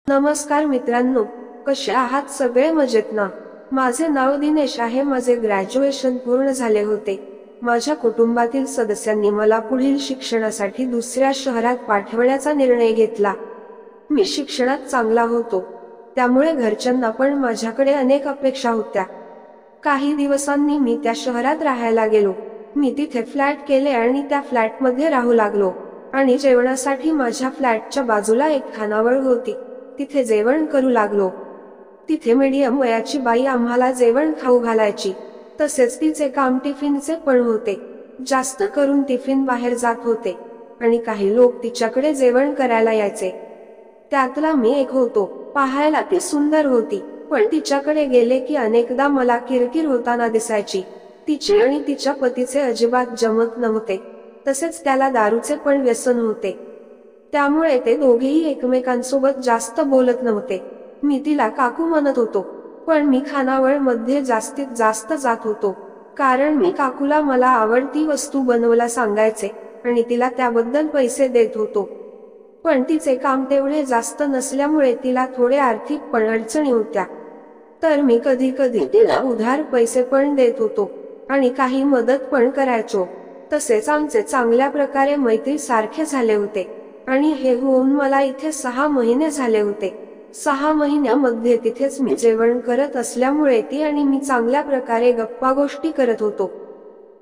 नमस्कार मित्रांनो, कसे आहात सगळे मजेत ना? माझे नाव दिनेश आहे. माझे ग्रॅज्युएशन पूर्ण झाले होते. माझ्या कुटुंबातील सदस्यांनी मला पुढील शिक्षणासाठी दुसऱ्या शहरात पाठवण्याचा निर्णय घेतला. मी शिक्षणात चांगला होतो, त्यामुळे घरच्यांना पण माझ्याकडे अनेक अपेक्षा होत्या. काही दिवसांनी मी त्या शहरात राहायला गेलो. मी तिथे फ्लॅट केले आणि त्या फ्लॅटमध्ये राहू लागलो. आणि जेवणासाठी माझ्या फ्लॅटच्या बाजूला एक खानावळ होती, तिथे जेवण करू लागलो. तिथे मीडियम वयाची बाई आम्हाला जेवण खाऊ घालायची. तसेच तिचे काम टिफिनचे पण होते. जास्त करून टिफिन बाहेर जात होते आणि काही लोक तिच्याकडे जेवण करायला यायचे. त्यातला मी एक होतो. पाहायला ती सुंदर होती, पण तिच्याकडे गेले की अनेकदा मला किरकिर होताना दिसायची. तिचे आणि तिच्या पतीचे अजिबात जमत नव्हते. तसेच त्याला दारूचे पण व्यसन होते, त्यामुळे ते दोघेही एकमेकांसोबत जास्त बोलत नव्हते. मी तिला काकू म्हणत होतो, पण मी खानावळ मध्ये जास्तीत जास्त जात होतो, कारण मी काकूला मला आवडती वस्तू बनवायला सांगायचे आणि तिला त्याबद्दल पैसे देत होतो. पण तिचे काम तेवढे जास्त नसल्यामुळे तिला थोडे आर्थिक पण अडचणी होत्या. तर मी कधी कधी तिला उधार पैसे पण देत होतो आणि काही मदत पण करायचो. तसेच आमचे चांगल्या प्रकारे मैत्री सारखे झाले होते. आणि हे होऊन मला इथे 6 महिने झाले होते. 6 महिन्यामध्ये तिथेच मी जेवण करत असल्यामुळे ती आणि मी चांगल्या प्रकारे गप्पा गोष्टी करत होतो.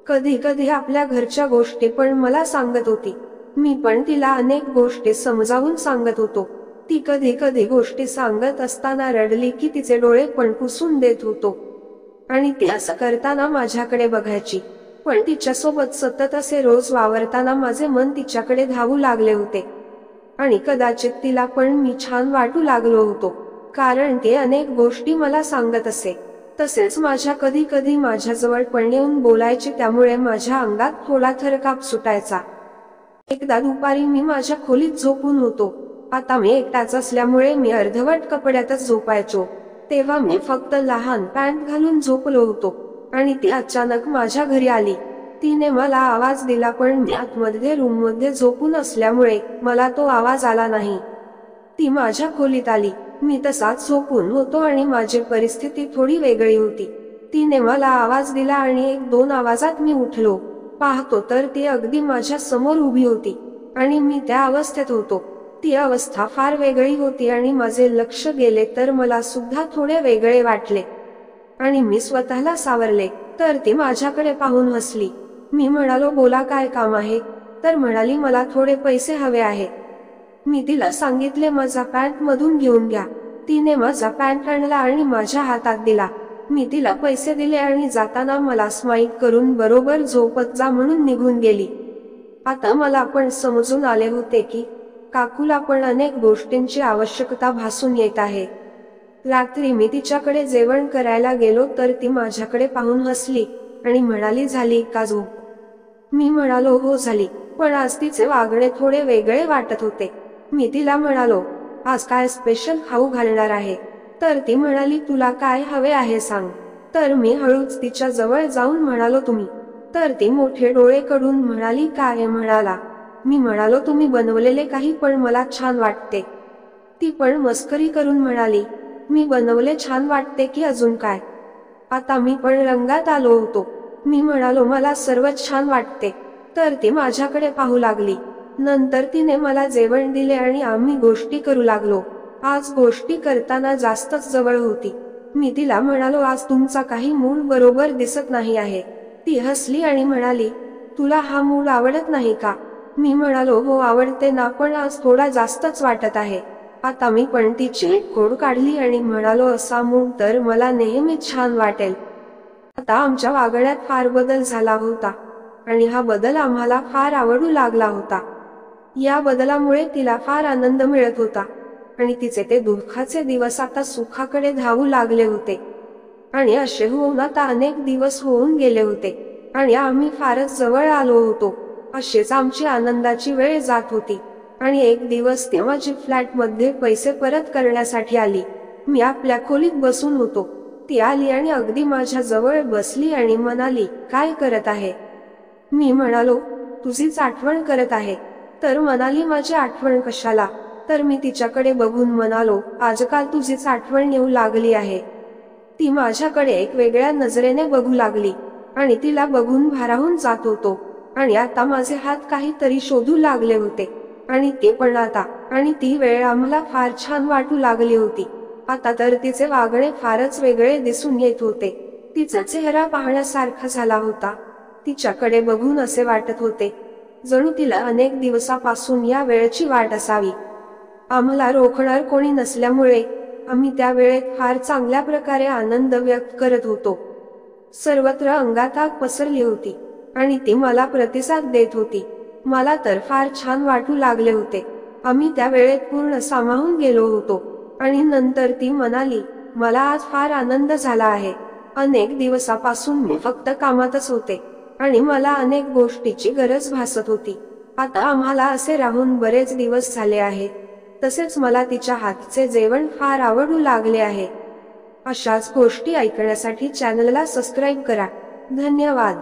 कधी कधी आपल्या घरच्या गोष्टी पण मला सांगत होती. मी पण तिला अनेक गोष्टी समजावून सांगत होतो. ती कधी कधी गोष्टी सांगत असताना रडली की तिचे डोळे पण पुसून देत होतो आणि ती असं करताना माझ्याकडे बघायची. पण तिच्यासोबत सतत असे रोज वावरताना माझे मन तिच्याकडे धावू लागले होते. आणि कदाचित तिला पण मी छान वाटू लागलो होतो, कारण ती अनेक गोष्टी मला सांगत असे. तसेच माझ्या कधी कधी माझ्याजवळ पण येऊन बोलायची, त्यामुळे माझ्या अंगात थोडा थरकाप सुटायचा. एकदा दुपारी मी माझ्या खोलीत झोपून होतो. आता मी एकटाच असल्यामुळे मी अर्धवट कपड्यातच झोपायचो. तेव्हा मी फक्त लहान पॅन्ट घालून झोपलो होतो आणि ती अचानक माझ्या घरी आली. तिने मला आवाज दिला, पण मी आतमध्ये रूम मध्ये झोपून असल्यामुळे मला तो आवाज आला नाही. ती माझ्या खोलीत आली. मी तसाच झोपून होतो आणि माझी परिस्थिती थोडी वेगळी होती. तिने मला आवाज दिला आणि 1-2 आवाजात मी उठलो. पाहतो तर ती अगदी माझ्या समोर उभी होती आणि मी त्या अवस्थेत होतो. ती अवस्था फार वेगळी होती आणि माझे लक्ष गेले तर मला सुद्धा थोडे वेगळे वाटले आणि मी स्वतःला सावरले. तर ती माझ्याकडे पाहून हसली. मी म्हणालो, बोला काय काम आहे? तर म्हणाली, मला थोडे पैसे हवे आहेत. मी तिला सांगितले, माझा पॅन्ट मधून घेऊन घ्या. तिने माझा पॅन्ट आणला आणि माझ्या हातात दिला. मी तिला पैसे दिले आणि जाताना मला स्माईल करून बरोबर झोपत जा म्हणून निघून गेली. आता मला पण समजून आले होते की काकूला पण अनेक गोष्टींची आवश्यकता भासून येत आहे. रात्री मी तिच्याकडे जेवण करायला गेलो तर ती माझ्याकडे पाहून हसली आणि म्हणाली, झाली का झोप? मी म्हणालो, हो झाली. पण आज तिचे वागणे थोडे वेगळे वाटत होते. मी तिला म्हणालो, आज काय स्पेशल खाऊ घालणार आहे? तर ती म्हणाली, तुला काय हवे आहे सांग. तर मी हळूच तिच्या जवळ जाऊन म्हणालो, तुम्ही. तर ती मोठे डोळे काढून म्हणाली, काय म्हणाला? मी म्हणालो, तुम्ही बनवलेले काही पण मला छान वाटते. ती पण मस्करी करून म्हणाली, मी बनवले छान वाटते की अजून काय? आता मी पण रंगात आलो होतो. मी म्हणालो, मला सर्वच छान वाटते. तर ती माझ्याकडे पाहू लागली. नंतर तिने मला जेवण दिले आणि आम्ही गोष्टी करू लागलो. आज गोष्टी करताना जास्तच जवळ होती. मी तिला म्हणालो, आज तुमचा काही मूड बरोबर दिसत नाही आहे. ती हसली आणि म्हणाली, तुला हा मूड आवडत नाही का? मी म्हणालो, हो आवडते ना, पण आज थोडा जास्तच वाटत आहे. आता मी पण तिची खोड काढली आणि म्हणालो, असा मूड तर मला नेहमीच छान वाटेल. आता आमच्या वागण्यात फार बदल झाला होता आणि हा बदल आम्हाला फार आवडू लागला होता. या बदलामुळे तिला फार आनंद मिळत होता आणि तिचे ते दुःखाचे दिवस आता सुखाकडे धावू लागले होते. आणि असे होऊन आता अनेक दिवस होऊन गेले होते आणि आम्ही फारच जवळ आलो होतो. अशीच आमची आनंदाची वेळ जात होती आणि एक दिवस ती माझी फ्लॅट मध्ये पैसे परत करण्यासाठी आली. मी आपल्या खोलीत बसून होतो. ती आली आणि अगदी माझ्या जवळ बसली आणि म्हणाली, काय करत आहे? मी म्हणालो, तुझीच आठवण करत आहे. तर म्हणाली, माझी आठवण कशाला? तर मी तिच्याकडे बघून म्हणालो, आजकाल तुझीच आठवण येऊ लागली आहे. ती माझ्याकडे एक वेगळ्या नजरेने बघू लागली आणि तिला बघून भारावून जात होतो. आणि आता माझे हात काहीतरी शोधू लागले होते आणि ते पण आता. आणि ती वेळ आम्हाला फार छान वाटू लागली होती. आता तर तिचे वागणे फारच वेगळे दिसून येत होते. तिचा चेहरा पाहण्यासारखा झाला होता. तिच्याकडे बघून असे वाटत होते जणू तिला अनेक दिवसापासून या वेळेची वाट असावी. आम्हाला रोखणार कोणी नसल्यामुळे आम्ही त्या वेळेत फार चांगल्या प्रकारे आनंद व्यक्त करत होतो. सर्वत्र अंगात आग पसरली होती आणि ती मला प्रतिसाद देत होती. मला तर फार छान वाटू लागले होते. आम्ही त्या वेळेत पूर्ण सामावून गेलो होतो. आणि नंतर ती म्हणाली, मला आज फार आनंद झाला आहे. अनेक दिवसापासून मी फक्त कामातच होते आणि मला अनेक गोष्टीची गरज भासत होती. आता आम्हाला असे राहून बरेच दिवस झाले आहेत. तसेच मला तिच्या हातचे जेवण फार आवडू लागले आहे. अशाच गोष्टी ऐकण्यासाठी चॅनलला सबस्क्राईब करा. धन्यवाद.